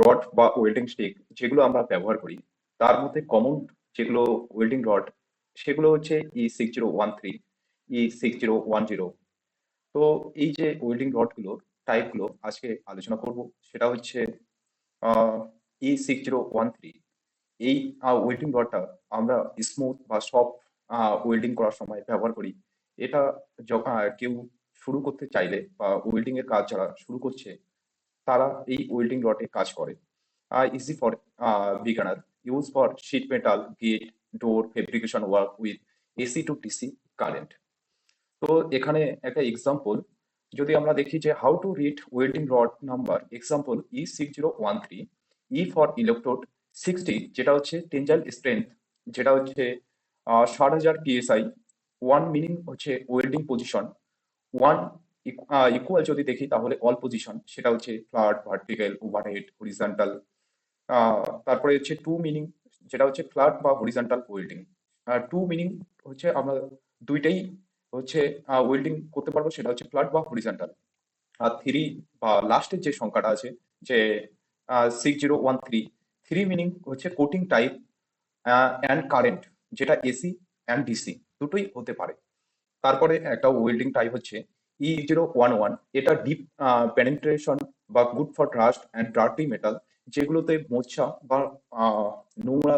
Rod বা welding stick যেগুলো আমরা ব্যবহার করি তার মধ্যে কমন যেগুলো ওয়েল্ডিং রড সেগুলো হচ্ছে E6013, E6010। তো এই যে ওয়েল্ডিং রডগুলোর টাইপগুলো আজকে আলোচনা করব, সেটা হচ্ছে E6013। এই ওয়েল্ডিং রডটা আমরা স্মুথ বা সফট ওয়েল্ডিং করার সময় ব্যবহার করি। এটা কেউ শুরু করতে চাইলে বা ওয়েল্ডিং এর কাজ যারা শুরু করছে তারা এই ওয়েল্ডিং রডে কাজ করে। Easy for beginner, use for sheet metal gate door fabrication work with AC to DC current. তো এখানে একটা এক্সাম্পল যদি আমরা দেখি যে how to read welding rod number, example E6013, E for electrode 60, যেটা হচ্ছে টেনজাইল স্ট্রেংথ, যেটা হচ্ছে 60,000 PSI। ওয়ান মিনিং হচ্ছে ওয়েল্ডিং পজিশন, ওয়ান ইকুয়াল যদি দেখি তাহলে অল পজিশন, সেটা হচ্ছে ফ্ল্যাট ভার্টিক্যাল ওভারহেড হরিজন্টাল। তারপরে হচ্ছে টু মিনিং, যেটা হচ্ছে ফ্ল্যাট বা হরিজন্টাল ওয়েল্ডিং। টু মিনিং হচ্ছে আমরা দুইটাই হচ্ছে ওয়েল্ডিং করতে পারবো, সেটা হচ্ছে ফ্ল্যাট বা হরিজন্টাল। আর থ্রি বা লাস্টের যে সংখ্যাটা আছে যে 6013, থ্রি মিনিং হচ্ছে কোটিং টাইপ অ্যান্ড কারেন্ট, যেটা এসি অ্যান্ড ডিসি দুটোই হতে পারে। তারপরে একটা ওয়েল্ডিং টাইপ হচ্ছে E011, এটা ডিপ পেনিট্রেশন বা good for rust and dirty metal, যেগুলোতে মোচা বা নোংরা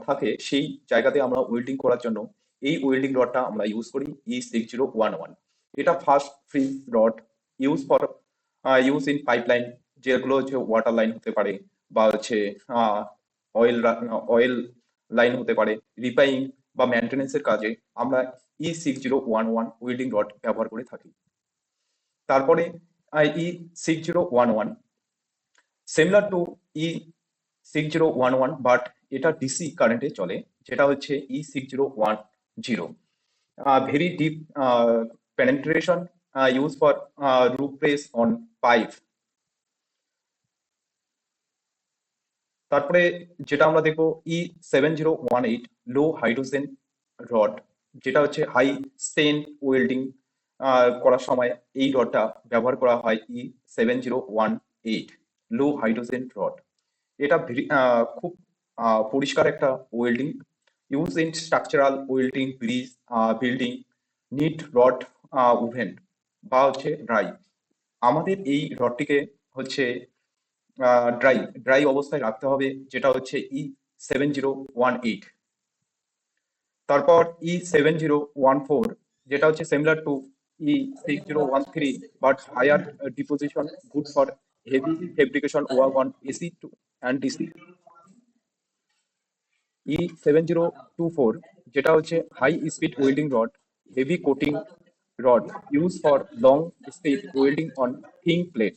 থাকে সেই জায়গাতে আমরা ওয়েল্ডিং করার জন্য এই ওয়েল্ডিং রডটা আমরা ইউজ করি, E6011। এটা first fridge rod, use for use in pipeline, যেগুলো হচ্ছে ওয়াটার লাইন হতে পারে বা হচ্ছে অয়েল অয়েল লাইন হতে পারে, রিপেয়ারিং বা মেনটেন্যান্সের কাজে আমরা E6011 ওয়েল্ডিং রড ব্যবহার করে থাকি। তারপরে E6011 similar to E6011 but এটা ডিসি কারেন্টে চলে, যেটা হচ্ছে E6010, very deep penetration, use for root pass on pipe. তারপরে যেটা আমরা দেখবো E7018, লো হাইড্রোজেন রড, যেটা হচ্ছে হাই স্টেন ওয়েল্ডিং করার সময় এই রডটা ব্যবহার করা হয়, E7018, লো হাইড্রোজেন রড। এটা খুব পরিষ্কার একটা welding, use in structural welding bridge building, need rod oven বা হচ্ছে ড্রাই। আমাদের এই রডটিকে হচ্ছে ড্রাই ড্রাই অবস্থায় রাখতে হবে, যেটা হচ্ছে E7018। তারপর E7014, যেটা হচ্ছে similar to E6013 but higher deposition, good for heavy fabrication work on AC too and DC. E7024, যেটা হচ্ছে high speed welding rod, heavy coating rod, use for long speed welding on thin plate.